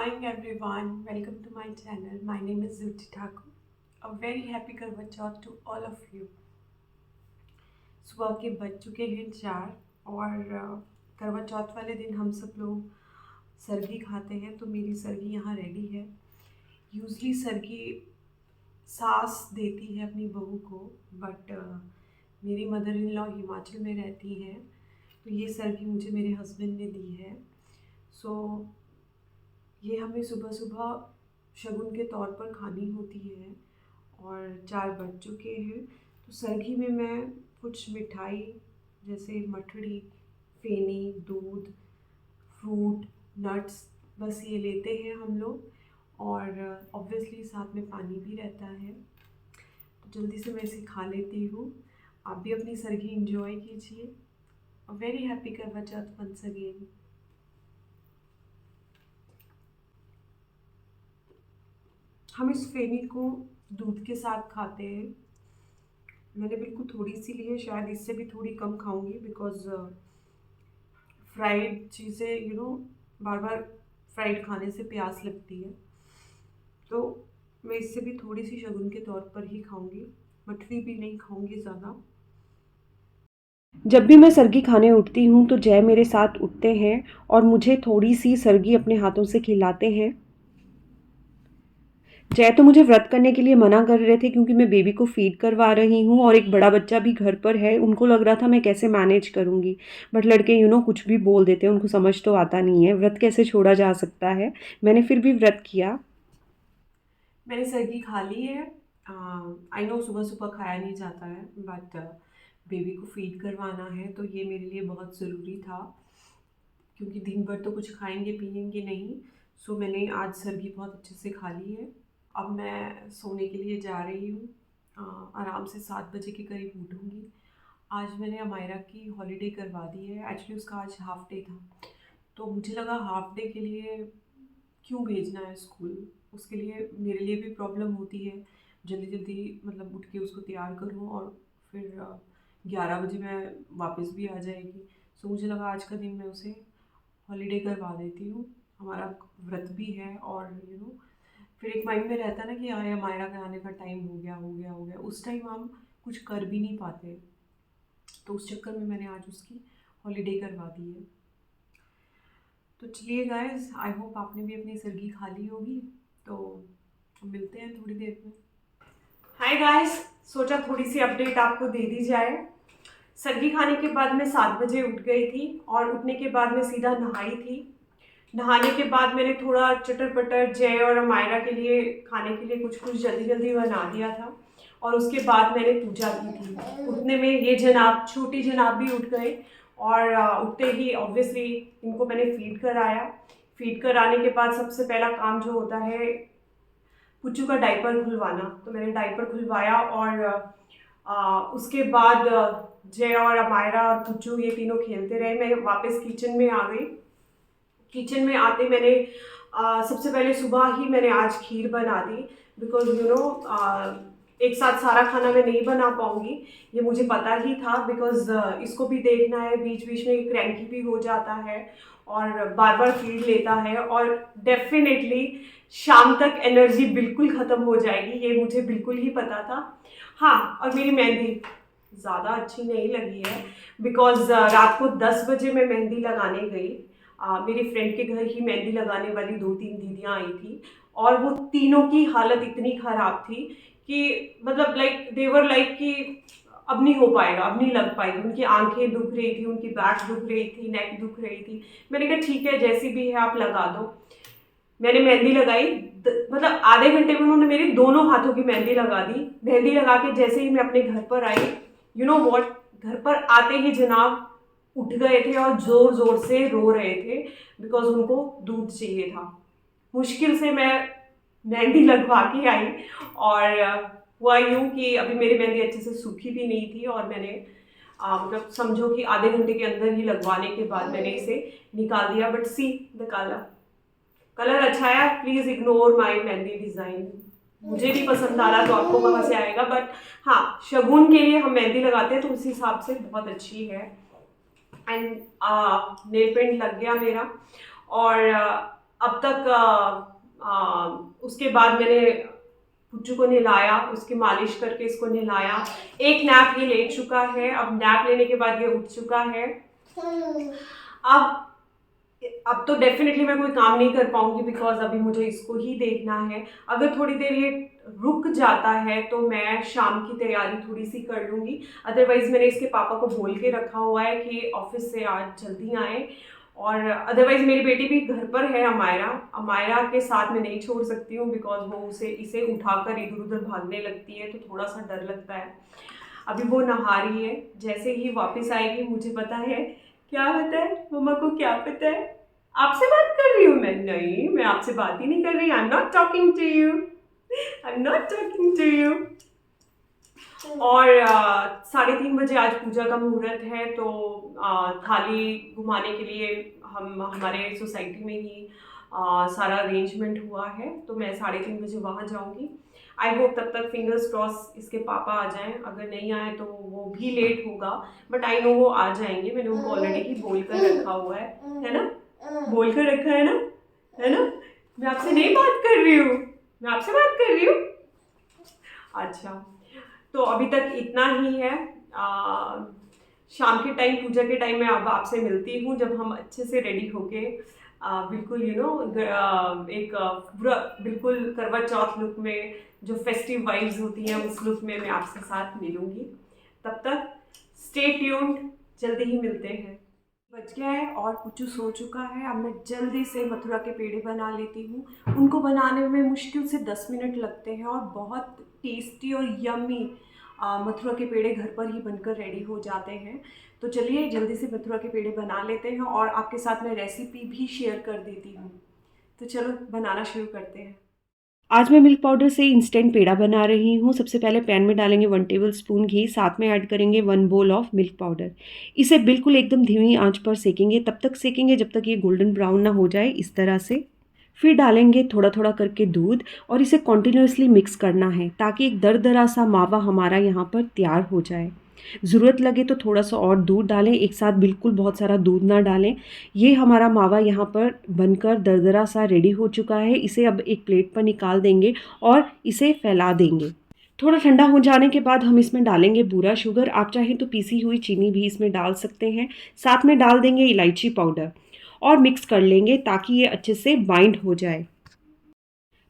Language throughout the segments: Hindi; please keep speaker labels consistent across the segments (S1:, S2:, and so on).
S1: morning everyone, welcome to my channel. My name is Zuti Thakur. A very happy Karwa Chauth to all of you. सुबह के बज चुके हैं 4 और करवा चौथ वाले दिन हम सब लोग सरगी खाते हैं। तो मेरी सरगी यहाँ रेडी है। यूजली सरगी सास देती है अपनी बहू को, बट मेरी मदर इन लॉ हिमाचल में रहती हैं, तो ये सरगी मुझे मेरे हस्बैंड ने दी है। सो ये हमें सुबह सुबह शगुन के तौर पर खानी होती है और 4 बज चुके हैं। तो सरगी में मैं कुछ मिठाई जैसे मठड़ी, फेनी, दूध, फ्रूट, नट्स, बस ये लेते हैं हम लोग और ऑब्वियसली साथ में पानी भी रहता है। तो जल्दी से मैं इसे खा लेती हूँ। आप भी अपनी सरगी एंजॉय कीजिए। अ वेरी हैप्पी करवा चौथ वंस अगेन। हम इस फेनी को दूध के साथ खाते हैं। मैंने बिल्कुल थोड़ी सी ली है, शायद इससे भी थोड़ी कम खाऊंगी बिकॉज फ्राइड चीज़ें बार बार फ्राइड खाने से प्यास लगती है। तो मैं इससे भी थोड़ी सी शगुन के तौर पर ही खाऊंगी, मठरी भी नहीं खाऊंगी ज़्यादा।
S2: जब भी मैं सरगी खाने उठती हूँ तो जय मेरे साथ उठते हैं और मुझे थोड़ी सी सरगी अपने हाथों से खिलाते हैं। जय तो मुझे व्रत करने के लिए मना कर रहे थे क्योंकि मैं बेबी को फीड करवा रही हूँ और एक बड़ा बच्चा भी घर पर है। उनको लग रहा था मैं कैसे मैनेज करूँगी, बट लड़के कुछ भी बोल देते हैं, उनको समझ तो आता नहीं है, व्रत कैसे छोड़ा जा सकता है। मैंने फिर भी व्रत किया।
S1: मैंने सरगी खा ली है। आई नो सुबह सुबह खाया नहीं जाता है, बट बेबी को फीड करवाना है तो ये मेरे लिए बहुत ज़रूरी था क्योंकि दिन भर तो कुछ खाएंगे पिएंगे नहीं। सो मैंने आज सरगी बहुत अच्छे से खा ली है। अब मैं सोने के लिए जा रही हूँ। आराम से 7 बजे के करीब उठूँगी। आज मैंने अमायरा की हॉलीडे करवा दी है। एक्चुअली उसका आज हाफ डे था, तो मुझे लगा हाफ डे के लिए क्यों भेजना है स्कूल। उसके लिए मेरे लिए भी प्रॉब्लम होती है, जल्दी जल्दी मतलब उठ के उसको तैयार करूँ और फिर 11 बजे मैं वापस भी आ जाएगी। सो मुझे लगा आज का दिन मैं उसे हॉलीडे करवा देती हूँ। हमारा व्रत भी है और फिर एक माइंड में रहता है ना कि आया मायरा के आने का टाइम हो गया हो गया हो गया। उस टाइम हम कुछ कर भी नहीं पाते, तो उस चक्कर में मैंने आज उसकी हॉलीडे करवा दी है। तो चलिए गाइस, आई होप आपने भी अपनी सरगी खा ली होगी। तो मिलते हैं थोड़ी देर में। हाय गाइस, सोचा थोड़ी सी अपडेट आपको दे दी जाए। सरगी खाने के बाद मैं 7 बजे उठ गई थी और उठने के बाद मैं सीधा नहाई थी। नहाने के बाद मैंने थोड़ा चटर पटर जय और अमायरा के लिए खाने के लिए कुछ कुछ जल्दी जल्दी बना दिया था और उसके बाद मैंने पूजा की थी। उठने में ये जनाब, छोटी जनाब भी उठ गए और उठते ही ऑब्वियसली इनको मैंने फीड कराया। फीड कराने के बाद सबसे पहला काम जो होता है पुच्चू का डायपर खुलवाना। तो मैंने डायपर खुलवाया और उसके बाद जय और अमायरा और पुच्चू ये तीनों खेलते रहे। मैं वापस किचन में आ गई। किचन में आते मैंने सबसे पहले सुबह ही मैंने आज खीर बना दी बिकॉज एक साथ सारा खाना मैं नहीं बना पाऊंगी, ये मुझे पता ही था बिकॉज इसको भी देखना है, बीच बीच में क्रैंकी भी हो जाता है और बार बार फीड लेता है और डेफिनेटली शाम तक एनर्जी बिल्कुल ख़त्म हो जाएगी, ये मुझे बिल्कुल ही पता था। हाँ, और मेरी मेहंदी ज़्यादा अच्छी नहीं लगी है बिकॉज रात को 10 बजे मैं मेहंदी लगाने गई। मेरी फ्रेंड के घर ही मेहंदी लगाने वाली 2-3 दीदियाँ आई थी और वो तीनों की हालत इतनी ख़राब थी कि मतलब लाइक देवर लाइक कि अब नहीं हो पाएगा, अब नहीं लग पाएगी। उनकी आंखें दुख रही थी, उनकी बैक दुख रही थी, नेक दुख रही थी। मैंने कहा ठीक है, जैसी भी है आप लगा दो। मैंने मेहंदी लगाई, मतलब आधे घंटे में उन्होंने मेरी दोनों हाथों की मेहंदी लगा दी। मेहंदी लगा के जैसे ही मैं अपने घर पर आई, यू नो वॉट, घर पर आते ही जनाब उठ गए थे और जोर जोर से रो रहे थे बिकॉज उनको दूध चाहिए था। मुश्किल से मैं मेहंदी लगवा के आई और हुआ यूँ कि अभी मेरी मेहंदी अच्छे से सूखी भी नहीं थी और मैंने मतलब समझो कि आधे घंटे के अंदर ही लगवाने के बाद मैंने इसे निकाल दिया। बट सी द कलर अच्छा है। Please ignore my mehndi design. मुझे नहीं पसंद आ रहा तो आपको कहाँ से आएगा, बट हाँ, शगुन के लिए हम मेहंदी लगाते हैं तो उस हिसाब से बहुत अच्छी है। एंड नेल पेंट लग गया मेरा और अब तक उसके बाद मैंने पुच्चू को नहलाया, उसकी मालिश करके इसको नहलाया। एक नैप ये ले चुका है, अब नैप लेने के बाद ये उठ चुका है। अब तो डेफिनेटली मैं कोई काम नहीं कर पाऊंगी बिकॉज अभी मुझे इसको ही देखना है। अगर थोड़ी देर ये रुक जाता है तो मैं शाम की तैयारी थोड़ी सी कर लूँगी। अदरवाइज़ मैंने इसके पापा को बोल के रखा हुआ है कि ऑफिस से आज जल्दी आए। और अदरवाइज़ मेरी बेटी भी घर पर है, अमायरा के साथ मैं नहीं छोड़ सकती हूँ बिकॉज वो इसे उठाकर इधर उधर भागने लगती है, तो थोड़ा सा डर लगता है। अभी वो नहा रही है, जैसे ही वापस आएगी मुझे पता है क्या होता है। मम्मा को क्या पता है? आपसे बात कर रही हूँ मैं? नहीं, मैं आपसे बात ही नहीं कर रही। I am not talking to you, I am not talking to you. और 3:30 बजे आज पूजा का मुहूर्त है, तो थाली घुमाने के लिए हम हमारे सोसाइटी में ही सारा अरेंजमेंट हुआ है, तो मैं 3:30 बजे वहाँ जाऊँगी। आई होप तब तक फिंगर्स क्रॉस इसके पापा आ जाएं। अगर नहीं आए तो वो भी लेट होगा, बट आई नो वो आ जाएंगे। मैंने उनको ऑलरेडी ही बोल कर रखा हुआ है ना? बोल कर रखा है ना? है ना? मैं आपसे नहीं बात कर रही हूँ, मैं आपसे बात कर रही हूँ। अच्छा, तो अभी तक इतना ही है। शाम के टाइम, पूजा के टाइम मैं अब आपसे मिलती हूँ जब हम अच्छे से रेडी होके बिल्कुल एक पूरा बिल्कुल करवा चौथ लुक में, जो फेस्टिव वाइब्स होती हैं उस लुक में मैं आपसे साथ मिलूंगी। तब तक स्टे ट्यून्ड, जल्दी ही मिलते हैं। बच गया है और पुच्चू सो चुका है। अब मैं जल्दी से मथुरा के पेड़े बना लेती हूँ। उनको बनाने में मुश्किल से 10 मिनट लगते हैं और बहुत टेस्टी और यम्मी मथुरा के पेड़े घर पर ही बनकर रेडी हो जाते हैं। तो चलिए जल्दी से मथुरा के पेड़े बना लेते हैं और आपके साथ मैं रेसिपी भी शेयर कर देती हूँ। तो चलो बनाना शुरू करते हैं।
S2: आज मैं मिल्क पाउडर से इंस्टेंट पेड़ा बना रही हूँ। सबसे पहले पैन में डालेंगे 1 टेबलस्पून घी, साथ में ऐड करेंगे 1 बोल ऑफ मिल्क पाउडर। इसे बिल्कुल एकदम धीमी आंच पर सेकेंगे, तब तक सेकेंगे जब तक ये गोल्डन ब्राउन ना हो जाए, इस तरह से। फिर डालेंगे थोड़ा थोड़ा करके दूध और इसे कॉन्टिन्यूसली मिक्स करना है ताकि एक दरदरा सा मावा हमारा यहाँ पर तैयार हो जाए। ज़रूरत लगे तो थोड़ा सा और दूध डालें, एक साथ बिल्कुल बहुत सारा दूध ना डालें। ये हमारा मावा यहाँ पर बनकर दरदरा सा रेडी हो चुका है। इसे अब एक प्लेट पर निकाल देंगे और इसे फैला देंगे। थोड़ा ठंडा हो जाने के बाद हम इसमें डालेंगे बूरा शुगर। आप चाहें तो पीसी हुई चीनी भी इसमें डाल सकते हैं। साथ में डाल देंगे इलायची पाउडर और मिक्स कर लेंगे ताकि ये अच्छे से बाइंड हो जाए।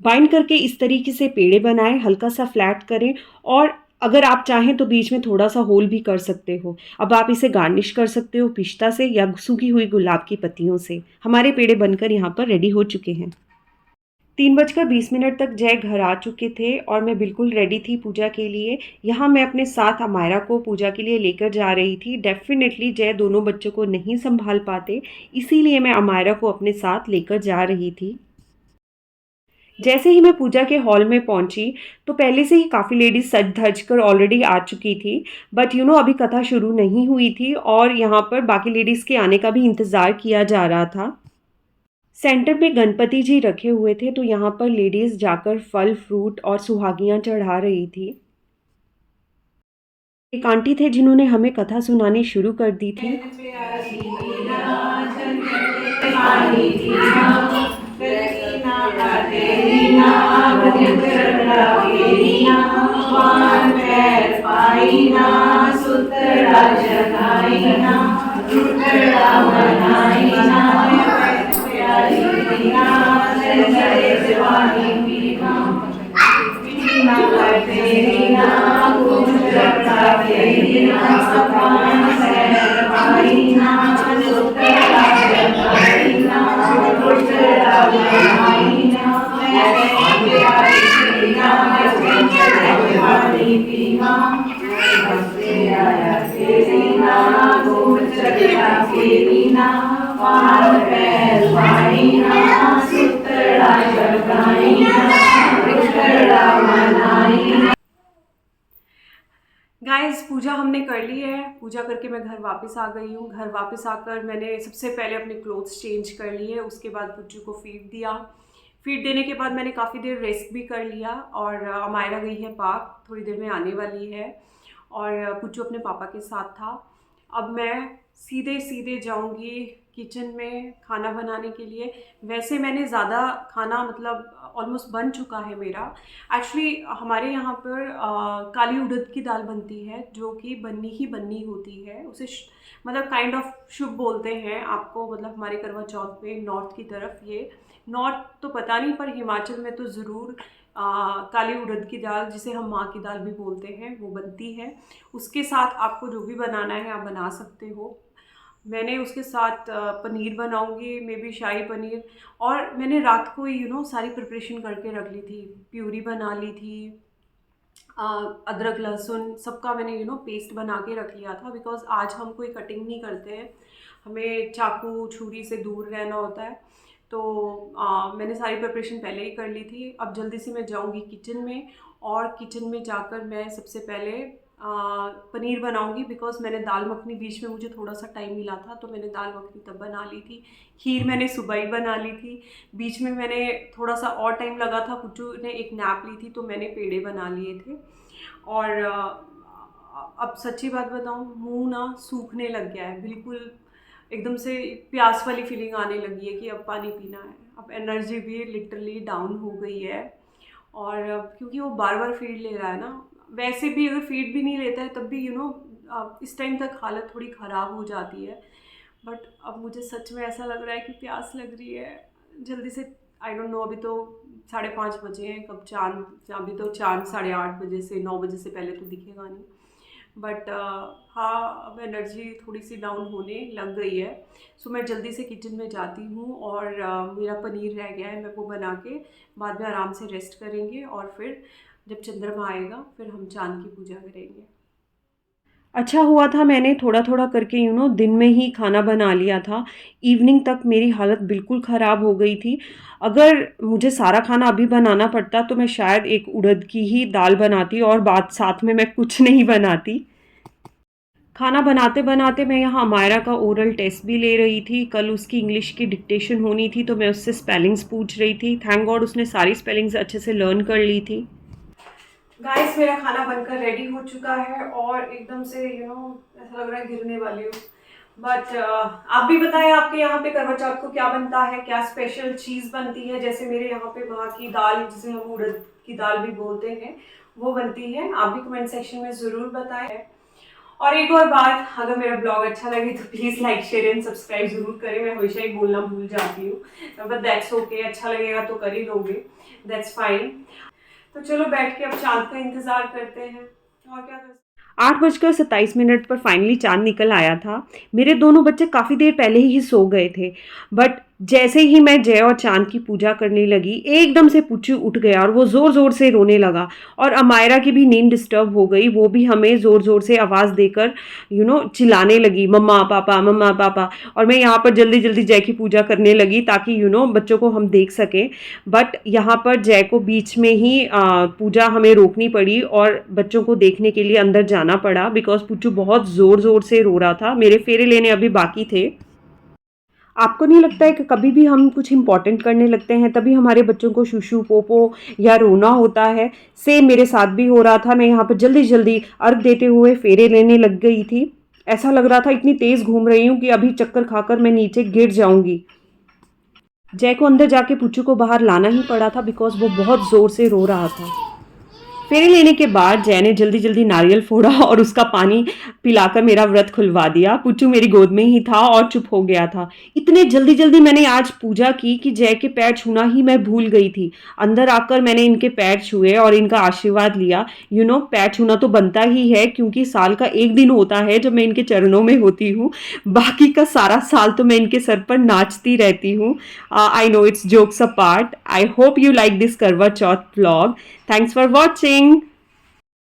S2: बाइंड करके इस तरीके से पेड़े बनाएं, हल्का सा फ्लैट करें और अगर आप चाहें तो बीच में थोड़ा सा होल भी कर सकते हो। अब आप इसे गार्निश कर सकते हो पिस्ता से या सूखी हुई गुलाब की पत्तियों से। हमारे पेड़े बनकर यहाँ पर रेडी हो चुके हैं। 3:20 तक जय घर आ चुके थे और मैं बिल्कुल रेडी थी पूजा के लिए। यहाँ मैं अपने साथ अमायरा को पूजा के लिए लेकर जा रही थी। डेफिनेटली जय दोनों बच्चों को नहीं संभाल पाते, इसीलिए मैं अमायरा को अपने साथ लेकर जा रही थी। जैसे ही मैं पूजा के हॉल में पहुंची तो पहले से ही काफ़ी लेडीज सज धज कर ऑलरेडी आ चुकी थी, बट अभी कथा शुरू नहीं हुई थी और यहाँ पर बाकी लेडीज़ के आने का भी इंतज़ार किया जा रहा था। सेंटर पे गणपति जी रखे हुए थे, तो यहाँ पर लेडीज़ जाकर फल फ्रूट और सुहागियाँ चढ़ा रही थी। एक आंटी थे जिन्होंने हमें कथा सुनानी शुरू कर दी थी।
S1: गाइस पूजा हमने कर ली है। पूजा करके मैं घर वापस आ गई हूँ। घर वापस आकर मैंने सबसे पहले अपने क्लोथ्स चेंज कर लिए, उसके बाद पुच्चू को फीड दिया। फीड देने के बाद मैंने काफ़ी देर रेस्ट भी कर लिया और अमायरा गई है पार्क, थोड़ी देर में आने वाली है और पुच्चू अपने पापा के साथ था। अब मैं सीधे सीधे जाऊंगी किचन में खाना बनाने के लिए। वैसे मैंने ज़्यादा खाना मतलब ऑलमोस्ट बन चुका है मेरा। एक्चुअली हमारे यहाँ पर काली उड़द की दाल बनती है, जो कि बननी ही बननी होती है। उसे मतलब काइंड ऑफ शुभ बोलते हैं आपको, मतलब हमारे करवा चौथ में नॉर्थ की तरफ, ये नॉर्थ तो पता नहीं पर हिमाचल में तो ज़रूर काली उड़द की दाल, जिसे हम माँ की दाल भी बोलते हैं, वो बनती है। उसके साथ आपको जो भी बनाना है आप बना सकते हो। मैंने उसके साथ पनीर बनाऊंगी, मे बी शाही पनीर। और मैंने रात को ही सारी प्रिपरेशन करके रख ली थी। प्यूरी बना ली थी, अदरक लहसुन सबका मैंने पेस्ट बना के रख लिया था, बिकॉज़ आज हम कोई कटिंग नहीं करते हैं, हमें चाकू छुरी से दूर रहना होता है। तो मैंने सारी प्रिपरेशन पहले ही कर ली थी। अब जल्दी से मैं जाऊंगी किचन में, और किचन में जाकर मैं सबसे पहले पनीर बनाऊंगी, बिकॉज़ मैंने दाल मखनी बीच में मुझे थोड़ा सा टाइम मिला था, तो मैंने दाल मखनी तब बना ली थी। खीर मैंने सुबह ही बना ली थी। बीच में मैंने थोड़ा सा और टाइम लगा था, पुच्चू ने एक नैप ली थी, तो मैंने पेड़े बना लिए थे। और अब सच्ची बात बताऊं, मुंह ना सूखने लग गया है बिल्कुल, एकदम से प्यास वाली फीलिंग आने लगी है कि अब पानी पीना है। अब एनर्जी भी लिटरली डाउन हो गई है। और क्योंकि वो बार बार फीड ले रहा है ना, वैसे भी अगर फीड भी नहीं लेता है तब भी इस टाइम तक हालत थोड़ी ख़राब हो जाती है। बट अब मुझे सच में ऐसा लग रहा है कि प्यास लग रही है जल्दी से। आई डोंट नो, अभी तो 5:30 बजे हैं, कब चाँद, अभी तो चाँद 8:30 बजे से 9 बजे से पहले तो दिखेगा नहीं। बट हाँ, अब एनर्जी थोड़ी सी डाउन होने लग गई है। सो मैं जल्दी से किचन में जाती हूँ, और मेरा पनीर रह गया है, मैं वो बना के बाद में आराम से रेस्ट करेंगे, और फिर जब चंद्रमा आएगा फिर हम चाँद की पूजा करेंगे।
S2: अच्छा हुआ था मैंने थोड़ा-थोड़ा करके दिन में ही खाना बना लिया था। इवनिंग तक मेरी हालत बिल्कुल ख़राब हो गई थी। अगर मुझे सारा खाना अभी बनाना पड़ता तो मैं शायद एक उड़द की ही दाल बनाती और बाद साथ में मैं कुछ नहीं बनाती। खाना बनाते-बनाते मैं यहाँ अमायरा का ओरल टेस्ट भी ले रही थी। कल उसकी इंग्लिश की डिक्टेशन होनी थी, तो मैं उससे स्पेलिंग्स पूछ रही थी। थैंक गॉड उसने सारी स्पेलिंग्स अच्छे से लर्न कर ली थी।
S1: गाइस, मेरा खाना बनकर रेडी हो चुका है, और एकदम से ऐसा लग रहा है गिरने वाली हूँ। बट आप भी बताएं, आपके यहाँ पे करवा चौथ को क्या बनता है, क्या स्पेशल चीज़ बनती है। जैसे मेरे यहाँ पे वहाँ की दाल, जिसे हम उड़द की दाल भी बोलते हैं, वो बनती है। आप भी कमेंट सेक्शन में ज़रूर बताएं। और एक और बात, अगर मेरा ब्लॉग अच्छा लगे तो please like share and subscribe ज़रूर करें। मैं हमेशा ही बोलना भूल जाती हूँ, बट दैट्स ओके, अच्छा लगेगा तो कर ही लोगे, दैट्स फाइन। तो चलो बैठ के अब चाँद का इंतज़ार करते हैं, और क्या कर सकते हैं।
S2: 8:27 पर फाइनली चाँद निकल आया था। मेरे दोनों बच्चे काफ़ी देर पहले ही सो गए थे, बट जैसे ही मैं जय और चाँद की पूजा करने लगी, एकदम से पुच्चू उठ गया और वो ज़ोर-ज़ोर से रोने लगा, और अमायरा की भी नींद डिस्टर्ब हो गई। वो भी हमें ज़ोर-ज़ोर से आवाज़ देकर चिल्लाने लगी, मम्मा पापा, मम्मा पापा। और मैं यहाँ पर जल्दी-जल्दी जय की पूजा करने लगी ताकि बच्चों को हम देख सकें। बट यहाँ पर जय को बीच में ही पूजा हमें रोकनी पड़ी और बच्चों को देखने के लिए अंदर जाना पड़ा, बिकॉज़ पुच्चू बहुत ज़ोर-ज़ोर से रो रहा था। मेरे फेरे लेने अभी बाकी थे। आपको नहीं लगता है कि कभी भी हम कुछ इम्पोर्टेंट करने लगते हैं तभी हमारे बच्चों को शूशू पोपो या रोना होता है? सेम मेरे साथ भी हो रहा था। मैं यहाँ पर जल्दी-जल्दी अर्घ देते हुए फेरे लेने लग गई थी। ऐसा लग रहा था इतनी तेज़ घूम रही हूँ कि अभी चक्कर खाकर मैं नीचे गिर जाऊँगी। जय को अंदर जाके पुच्चू को बाहर लाना ही पड़ा था, बिकॉज़ वो बहुत ज़ोर से रो रहा था। फेरे लेने के बाद जय ने जल्दी जल्दी नारियल फोड़ा और उसका पानी पिलाकर मेरा व्रत खुलवा दिया। पुच्चू मेरी गोद में ही था और चुप हो गया था। इतने जल्दी जल्दी मैंने आज पूजा की कि जय के पैर छूना ही मैं भूल गई थी। अंदर आकर मैंने इनके पैर छुए और इनका आशीर्वाद लिया। पैर छूना तो बनता ही है, क्योंकि साल का एक दिन होता है जब मैं इनके चरणों में होती हूँ। बाकी का सारा साल तो मैं इनके सर पर नाचती रहती हूँ। I know, it's jokes apart. I hope you like this Karwa Chauth vlog. Thanks for watching.